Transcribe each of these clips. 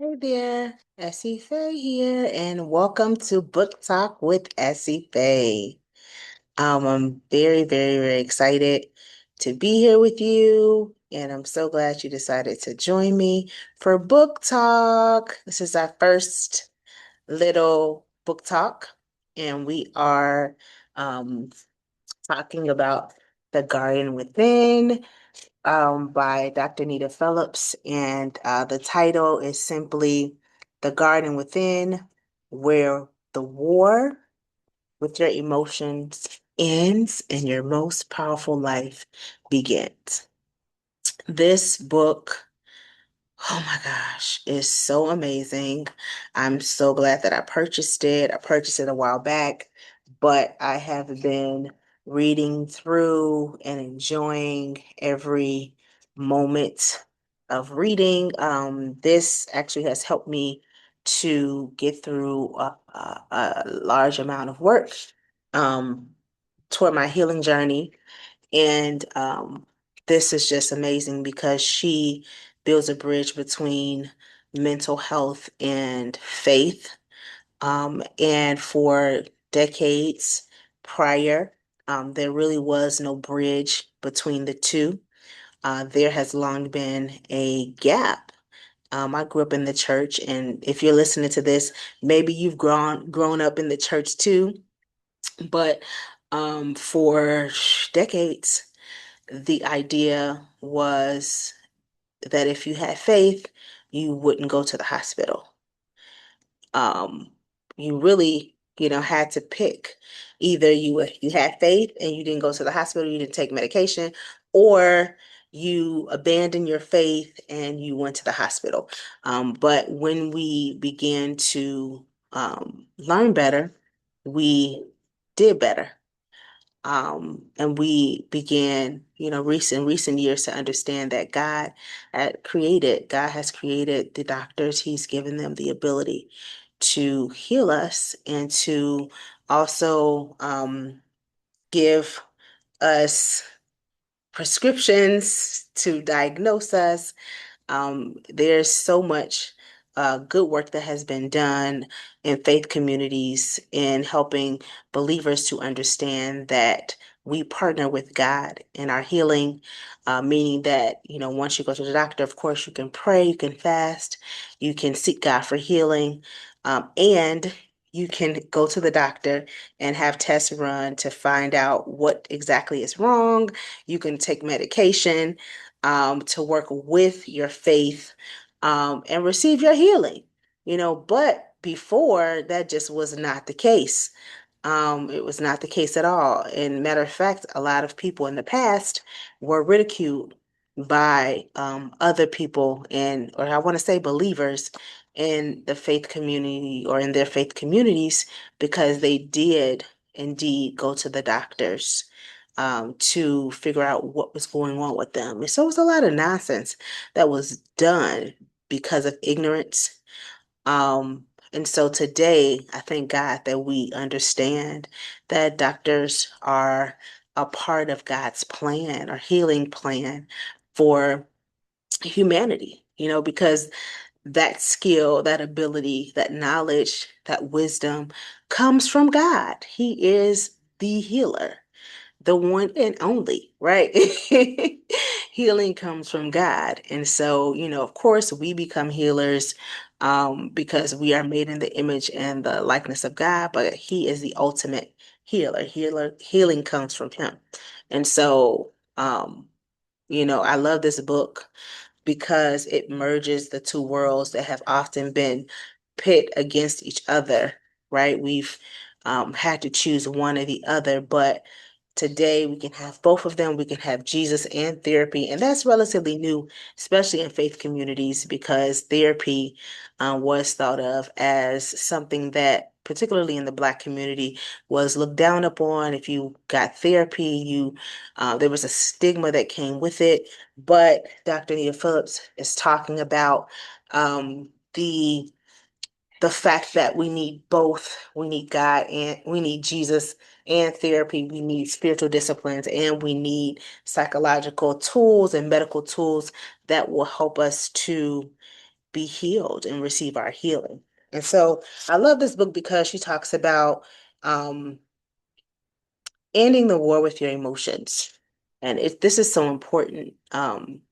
Hey there, Essie Faye here, and welcome to Book Talk with Essie Faye. I'm very excited to be here with you, and I'm so glad you decided to join me for Book Talk. This is our first little book talk, and we are um, talking about The Garden Within by Dr. Nita Phillips, and the title is simply The Garden Within, where the war with your emotions ends and your most powerful life begins. This book, oh my gosh, is so amazing. I'm so glad that I purchased it. I purchased it a while back, but I have been reading through and enjoying every moment of reading. This actually has helped me to get through a large amount of work um, toward my healing journey. And this is just amazing because she builds a bridge between mental health and faith. And for decades prior, there really was no bridge between the two. There has long been a gap. I grew up in the church, and if you're listening to this, maybe you've grown up in the church too. But for decades, the idea was that if you had faith, you wouldn't go to the hospital. Um, you really, had to pick. Either you had faith and you didn't go to the hospital, you didn't take medication, or you abandoned your faith and you went to the hospital. But when we began to learn better, we did better. And we began, recent years to understand that God has created the doctors. He's given them the ability to heal us and to also give us prescriptions to diagnose us. There's so much good work that has been done in faith communities in helping believers to understand that we partner with God in our healing, meaning that, once you go to the doctor, of course, you can pray, you can fast, you can seek God for healing, and you can go to the doctor and have tests run to find out what exactly is wrong. You can take medication to work with your faith and receive your healing. But before that just was not the case. It was not the case at all. And matter of fact, a lot of people in the past were ridiculed by other people or I want to say believers in the faith community or in their faith communities because they did indeed go to the doctors to figure out what was going on with them. And so it was a lot of nonsense that was done because of ignorance. And so today, I thank God that we understand that doctors are a part of God's plan or healing plan for humanity, because that skill, that ability, that knowledge, that wisdom comes from God. He is the healer, the one and only, right? Healing comes from God. And so, of course, we become healers because we are made in the image and the likeness of God, but He is the ultimate healer. Healing comes from Him. And so, I love this book because it merges the two worlds that have often been pit against each other, right? We've had to choose one or the other, but today we can have both of them. We can have Jesus and therapy, and that's relatively new, especially in faith communities, because therapy was thought of as something that, particularly in the Black community, was looked down upon. If you got therapy, there was a stigma that came with it. But Dr. Nita Phillips is talking about the fact that we need both. We need God and we need Jesus and therapy. We need spiritual disciplines and we need psychological tools and medical tools that will help us to be healed and receive our healing. And so I love this book because she talks about um, ending the war with your emotions. And this is so important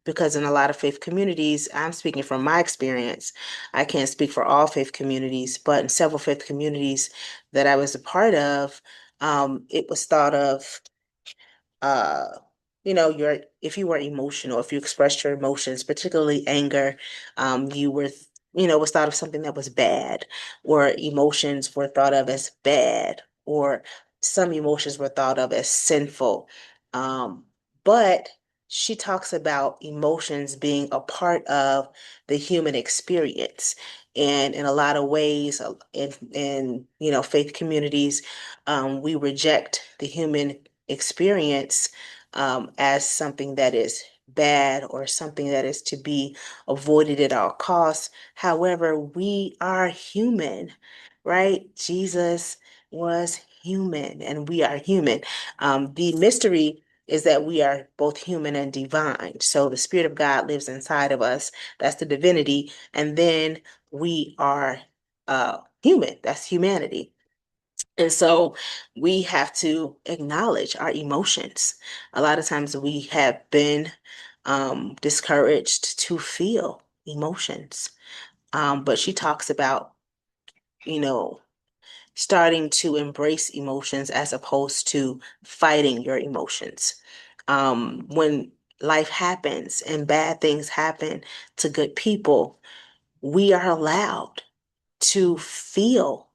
because in a lot of faith communities, I'm speaking from my experience. I can't speak for all faith communities, but in several faith communities that I was a part of, it was thought of uh if you were emotional, if you expressed your emotions, particularly anger, you were was thought of something that was bad, or emotions were thought of as bad, or some emotions were thought of as sinful. But she talks about emotions being a part of the human experience. And in a lot of ways, in faith communities, we reject the human experience as something that is bad or something that is to be avoided at all costs. However, we are human, right? Jesus was human and we are human. The mystery is that we are both human and divine. So the Spirit of God lives inside of us. That's the divinity. And then we are human. That's humanity. And so we have to acknowledge our emotions. A lot of times we have been discouraged to feel emotions. But she talks about, you know, starting to embrace emotions as opposed to fighting your emotions. When life happens and bad things happen to good people, we are allowed to feel,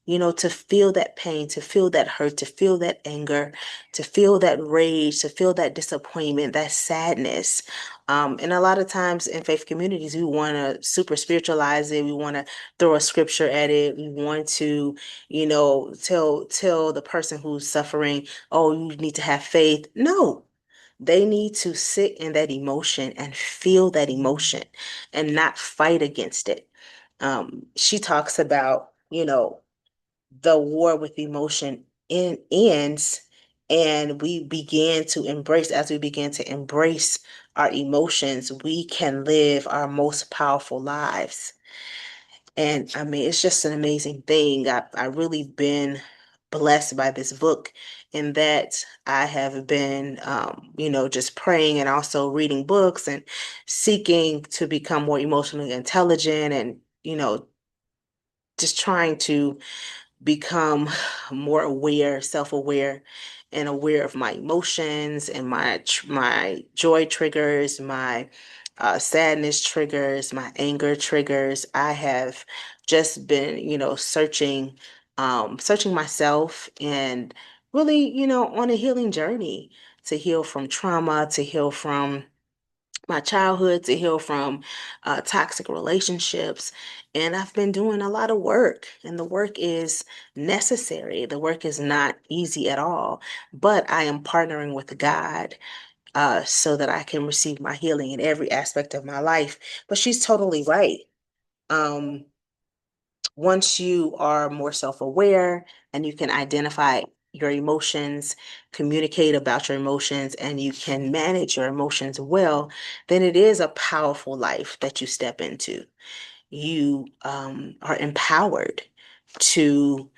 to feel that pain, to feel that hurt, to feel that anger, to feel that rage, to feel that disappointment, that sadness. And a lot of times in faith communities, we want to super spiritualize it. We want to throw a scripture at it. We want to, tell the person who's suffering, oh, you need to have faith. No, they need to sit in that emotion and feel that emotion and not fight against it. She talks about, the war with emotion ends, and as we begin to embrace our emotions, we can live our most powerful lives. And I mean, it's just an amazing thing. I really been blessed by this book in that I have been, just praying and also reading books and seeking to become more emotionally intelligent and, just trying to become more aware, self-aware, and aware of my emotions and my joy triggers, my sadness triggers, my anger triggers. I have just been, searching myself and really, on a healing journey to heal from trauma, to heal from my childhood, to heal from toxic relationships. And I've been doing a lot of work, and the work is necessary. The work is not easy at all, but I am partnering with God so that I can receive my healing in every aspect of my life. But she's totally right. Um, Once you are more self-aware and you can identify your emotions, communicate about your emotions, and you can manage your emotions well, then it is a powerful life that you step into. You are empowered to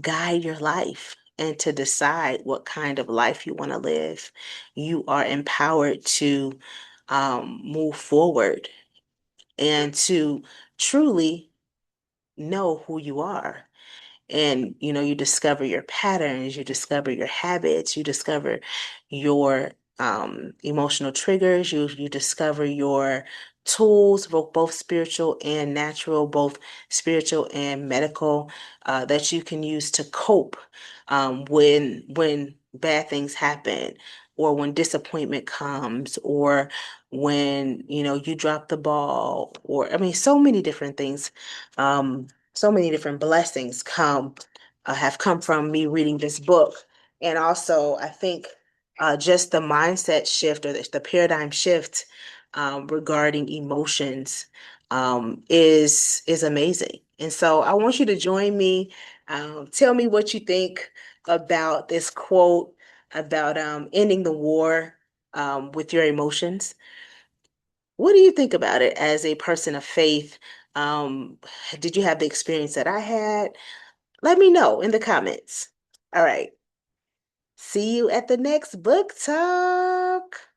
guide your life and to decide what kind of life you want to live. You are empowered to move forward and to truly know who you are. And you discover your patterns, you discover your habits, you discover your emotional triggers, you discover your tools, both spiritual and natural, both spiritual and medical, that you can use to cope when bad things happen, or when disappointment comes, or when you drop the ball, or I mean so many different things. So many different blessings have come from me reading this book. And also, I think just the mindset shift, or the paradigm shift regarding emotions is amazing. And so I want you to join me. Tell me what you think about this quote about ending the war with your emotions. What do you think about it as a person of faith? Um, did you have the experience that I had? Let me know in the comments. All right. See you at the next book talk.